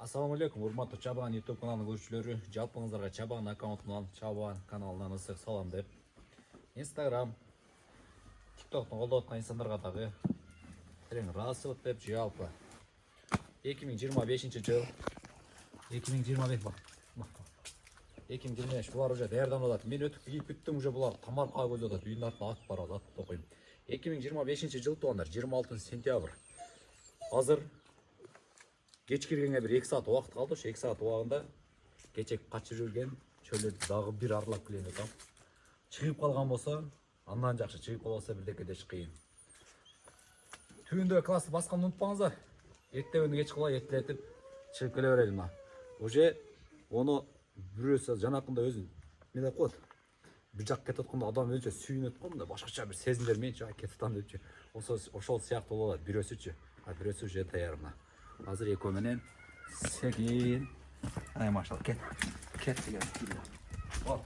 Assalamu alaikum, урматтуу Чабан YouTube каналынын көрүүчүлөрү. Жалпыңыздарга Чабан аккаунтунан, Чабан каналынан ысык салам деп. Instagram, TikToктун колдоп аткан инсандарга дагы терең ыраазычылык деп жалпы 2025 жыл 2025 булар уже даярданып атат. Мен өтүп кийип бүттүм, уже булар тамарка көзүп атат. Үйдүн артына атып барат, атып окуйм. 2025 жыл туугандар, 26 сентябрь. Азыр кеч киргенге bir 2 saat убакыт калды. Ошо 2 saat убагында кечек качып жүрген чөйлөрдү дагы бир аралап келейин атам. Чыгып калган болсо, андан жакшы, чыгып калбаса бирдекедеш кыйын. Түбүндө классты басканды унутпаңыздар. Эртеңи кеч кылбай эртелетип чыгып келе берели мына. Уже ону бирөөсү жанакында өзүн эмне деп коет. Бир жак кетип атканда адам өзүнчө сүйүнөт го, мындай башкача бир сезимдер менчи кетип атам депчи. Ошол сыяктуу болот бирөөсүчү. А бирөөсү уже даяр мына. Hazır eko menen sekin. Ay maşallah ket. Ket деген. Bak.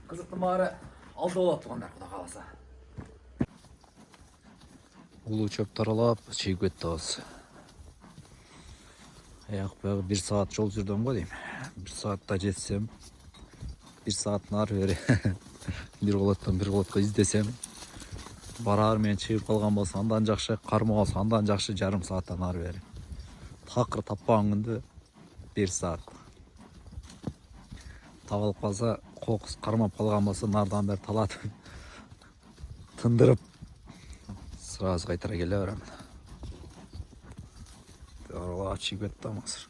Kızıklı mağara aldı olat tuğanlar kuda kalasa. Ulu çöp taralap çiğ ketти ağzı. Ayak bayağı 1 saat yol sürdüm go deyim. 1 saatte jetsem 1 saat nar beri. Bir olattan bir olatка издесем барар мен чыгып калган болсо андан жакшы, кармаган андан жакшы жарым сааттан ары бери. Такыр таппаган күндө 1 саат. Табылып калса, кокус кармап калган болсо нардан бери талатып тындырып сразу кайтара келе берем. Арала чыгып кеттим азыр.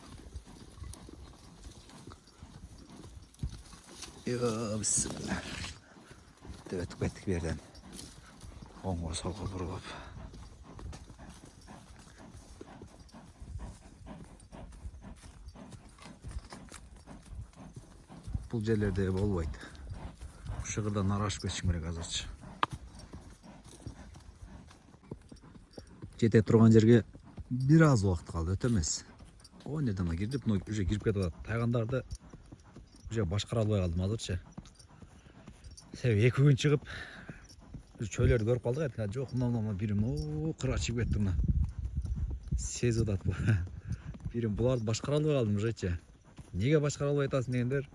Бисмилlah. Өтүп кеттик берден. Оңго солго бурулуп. Бул жерлерде болбойт. Ушугурда нар ашып кетишим керек азырчы. Жете турган жерге бир аз убакыт калды, өтө эмес. О жерден кирип, уже кирип кетип атат. Тайгандарды уже башкара албай калдым азырчы. Себеби 2 күн чыгып чөйлөрдү көрүп калдык эт. Жок, мына бирим кырга чыгып кетти мына. Сезип атат бул. Бирим буларды башкара албай калдым ужечи. Неге башкара албай атасың дегендер,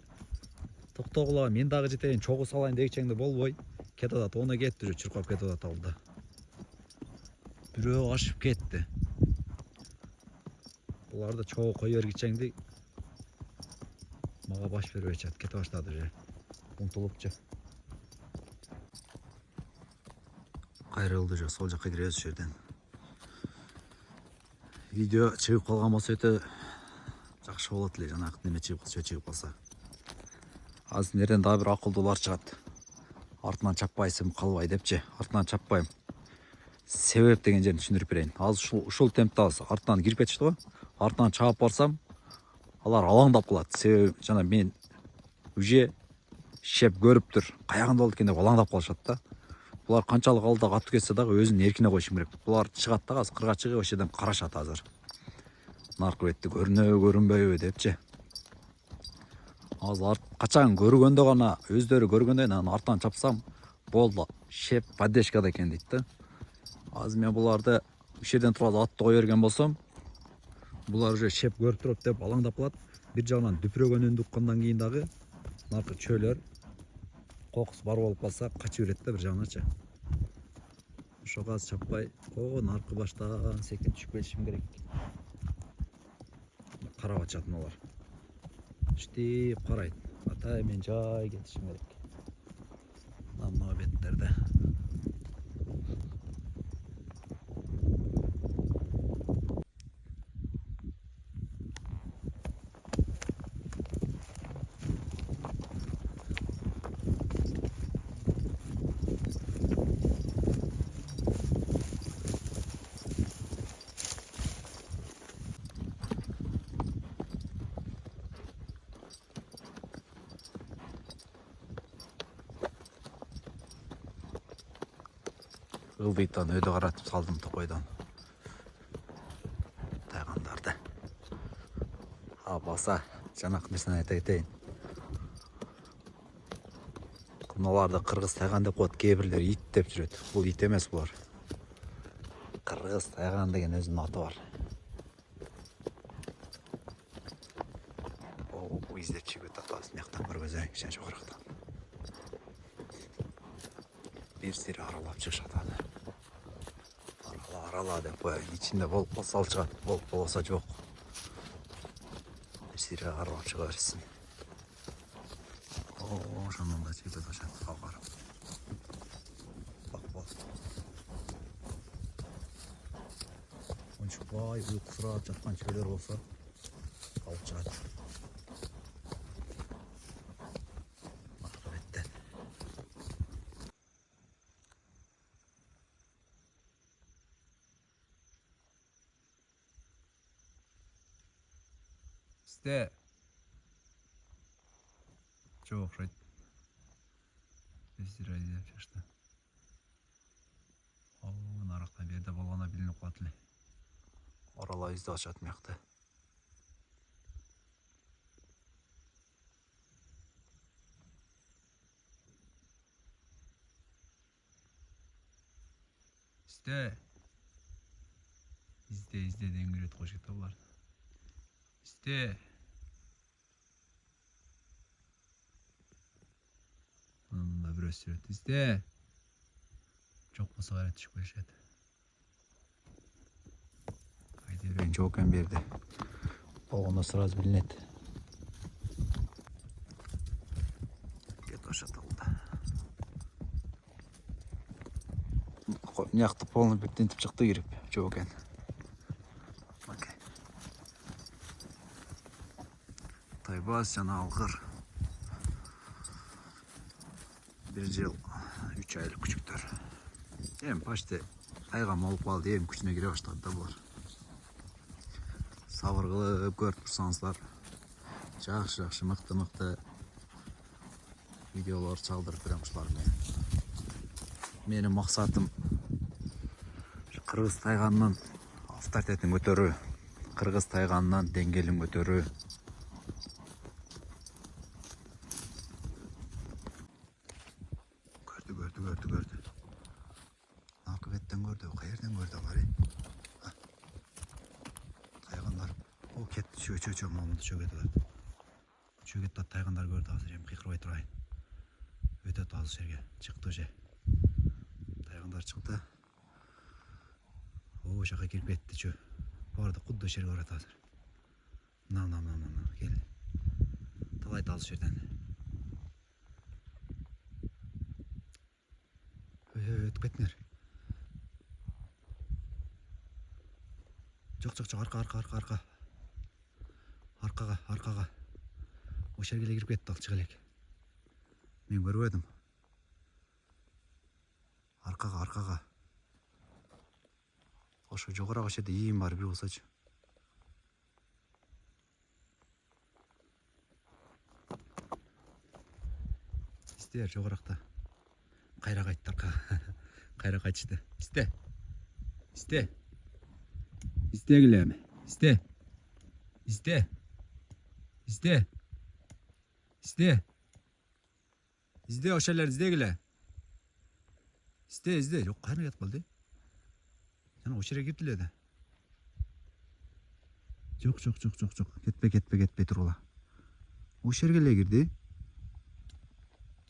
токтогула мен дагы жетейин, чогуу салайын дегичеңде болбой кетип атат. Оны кетти, чуркап кетип атат алда. Бирөө ашып кетти. Буларды чогуу кой бергичеңди мага баш бербей чат, кете баштады уже. Умтулупчу. Кайрылды же, сол жакка киребиз жерден. Видео чыгып калган болсо өтө жакшы болот эле, жанагы неме чыгып калса. Азыр нерден дагы бир акылдуулар чыгат. Артынан чаппайсың калбай депчи. Артынан чаппайм. Себеп деген жерин түшүндүрүп берейин. Азыр ушул темпте артынан кирип кетишти го. Артынан чаап барсам, алар алаңдап калат. Себеби жана мен уже шеп көрүптүр. Каягында болду экен деп алаңдап калышат да. Булар канчалык алда катып кетсе дагы өзүн эркине койушум керек. Булар чыгат да, азыр кырга чыгып ошол жерден карашат азыр. Наркы бетти көрүнөбү, көрүнбөйбү депчи. Азыр качан көргөндө гана, өздөрү көргөндөн анан артынан чапсам, болду. Шеп поддержкада экен дейт да. Азыр мен буларды ушул жерден туруп атты кой берген болсом, булар уже шеп көрүп туруп деп алаңдап калат. Бир жагынан дүпүрөгөн үндү уккандан кийин дагы наркы чөйлөр кокус бар болуп калса качып берет да бир жагыначы. Ошого аз чаппай, наркы баштан секин түшүп кетишим керек. Карап атышат мыналар. Иштеп карайт. Атай мен жай кетишим керек. Мына беттерде. Ылдыйтан өйдө каратып салдым токойдон. Тайгандарды. Баса, жанакы нерсени айта кетейин. Мыналарды кыргыз тайган деп коет, кээ бирлери ит деп жүрөт. Бул ит эмес булар. Qirg'iz taygan degan o'zining oti bor. Bu izlep çıkıp tatlısı mektan bir güzel geçen çok raktan. Bir seri aralap çıkışatadı. Arala dep koyayım. İçinde bol salça, bol olsa çok. Bir seri aralap çıkarsın. Oo, şundan da çıkıp taşan kalkarım. Bak bol. Onun için vay uyku sıra çatkan çöyler olsa alıp çıkardı. İşte çok rahat. Biz rahat edip çıktı. O naraktan bir yerde balana bilinip katlı. Oralar izde açatmayaktı. İşte izde dengüret koşu tavlar. İşte bununla bir süret izde. Çok musavaret çıkıyor şey. Haydi ben çok ön berdi. Ona sıraz bilinet. Get aşatıldı. Yaktı polunu büktentip çıktı girip çok ön. Taybaz cana algır. Bir yıl 3 aylık küçüktür. Hem başta ayğam olup kaldı, hem küçüne gire başladı da bular. Sabır kılıp görüp tursansızlar. Жақшы мықты видеолар çaldırıp беремишler men. Menin maksatım Kırgız taygandan авторитетин көтөрүү, Kırgız taygandan деңгээлин көтөрүү. Gördü. Akıbetten gördü. Kayerden gördü var. Tayganlar. O ketti. Çö Mahmut'u çögetti. Çögetti tayganlar gördü hazır. Hem kıkırıp aytırayın. Öte tazı şerge. Çıktı şey. Tayganlar çıktı. O şaka girip etti çö. Bu arada kuddu şerge orada hazır. Nam. Gel. Talay tazı şerden. Ötüp kettiler. Çok arkaga. O şergele girip ketti alçıgelek. Men görmedim. Arkaga. Oşu jogaraga şerde iyiyim var bir olsaçı. İster jogarakta. Kayra kayıttı arka. Kayra kaçtı. İste gülüm. İste. İzde o şeyler izde gile. İzde. Yok kayna yatmadı. Yani o şeye girdiler de. Çok. Ketpe dur ola. O şeye girdi.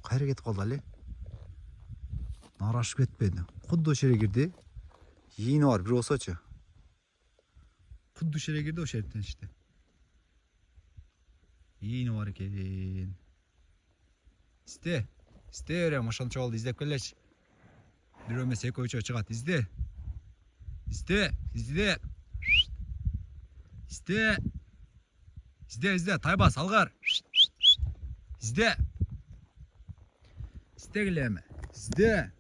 Kayra ketip kaldı ali. Naraşıp ketpedi. Kuddu o şeye girdi. Yiğini var bir olsaçı. Kuddu şeye girdi o şeritten işte. Yiğini var ekin. İste öyle maşan çoğaldı izlep kelleç. Bir öme sek oyça çıkat izle. İzle taybas algar. İzle gileme. İzle.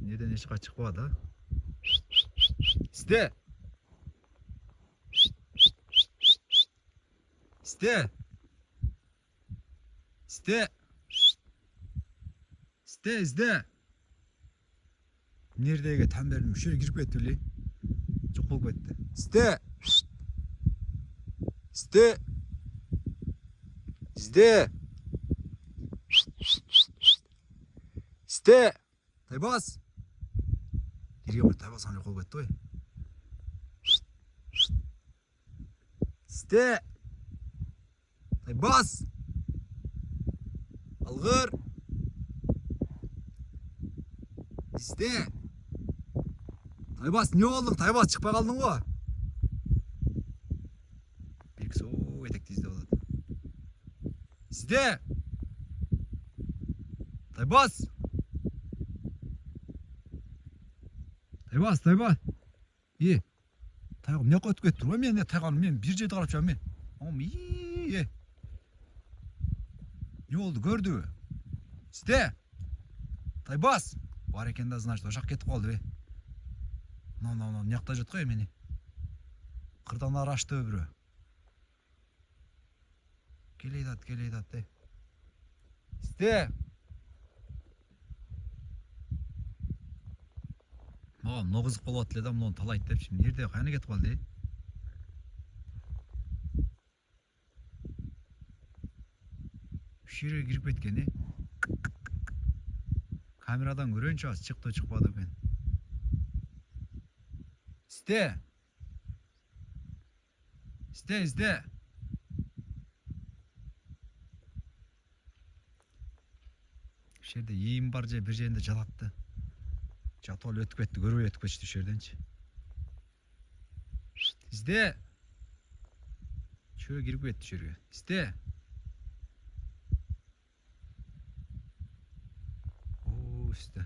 Neden eşik açık var da? İzle. Neredeyge tam verdim. Şöyle girip getirli. Çok bol etti. İste. Тайбас. Жерге бір тайбас ана қол кетті ғой. Сте. Тайбас. Алғыр. Сте. Тайбас, не болдың? Тайбас, шықпай қалдың ғой. Бекісі етекті ізде болады. Сте. Тайбас. Тайбас, Тайбас. Тайғым не қойып кетті ғой мен, тайғаным мен бір жерді қарап жүрмін мен. Не oldu gördü? Сте. Тайбас. Бар екен да, значит, ошақ кетіп қалды бе. Не жақта жүр ғой мені. Қырдан арашты өбірі. Келейдат. Сте. Маған қызық болып атылы да, мұны талайды деп, şimdi ерде қайны кетіп қалды. Шире кіріп кеткен, камерадан көрейінші аз шықты шықпады екен. Сте. Шерде ейім бар же бір жерінде жататты. Жатол өтіп кетті, көріп өтіп кетті шерденші. Сте. Шөре кіріп кетті шерге. Сте. Сте.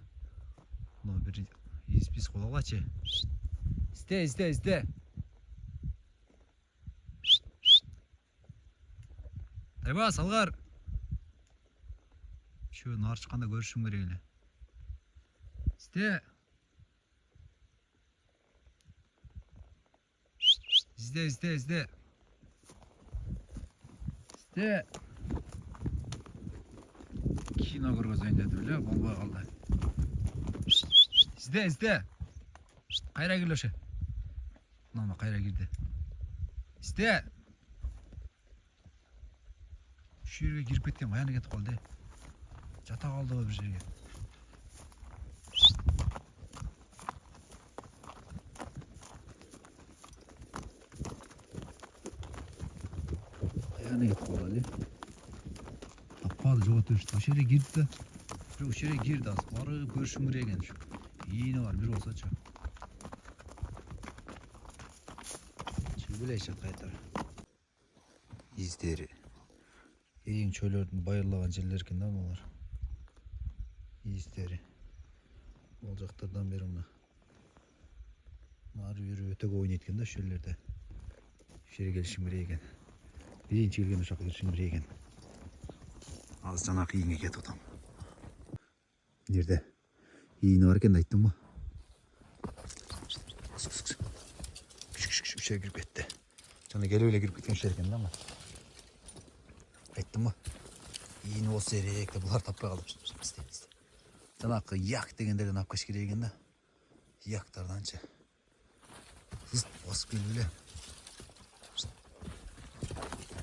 Мына бір ес-пес қолалачы. Сте. Тайбас, алғар. Шө, нар шыққанда көрішім керек еле. Сте. Сте. Кино көргізейін деді біле, болбай қалды. Сте. Қайра келі өше. Мына қайра келді. Сте. Şu yerге кіріп кеткен, қаяны кетіп қалды. Жата қалды ғой бір жерге. Қаяны кетіп қалды. Таппады, жоғат өшті. Şu yerге кірді. Şu yerге кірді аз. Бары көршім керек екен. Иіні бар, бір болса чо. Білейші қайтар. Издері. Ең чөйлердің байырлаған жерлер екен да олар. Издері. Ол жақтардан бері мына. Ары бері өтек ойнайткен да шөллерде. Шере келішім керек екен. Бірейін келген ұшақ келішім керек екен. Аз жанақ иінге кетіп отам. Нерде? Иіні бар екен айттым ба? Шере кіріп кетті. Жаңа келеуле кіріп кеткен шер екен да ма? Айттым ба? Иіні осы еректі бұлар таппай қалып. Жаңағы яқ дегендерден ап кеш керек екен да. Яқтарданшы. Басып келеуле.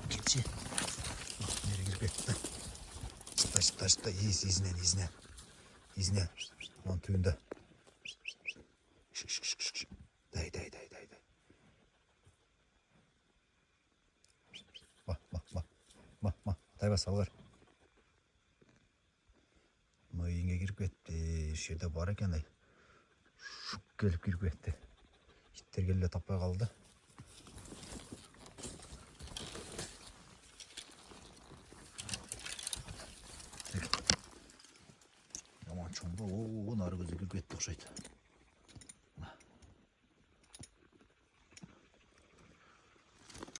Кетші. Нере кіріп кетті. Шықта. Изінен. Оның түйінде. Дай. Тайбас алғар. Мойынға кіріп кетті. Жерде бар екен ай. Шук келіп кіріп кетті. Иттер келі таппай қалды. Аман чоңба, нары көзі кіріп кетті ұқшайды.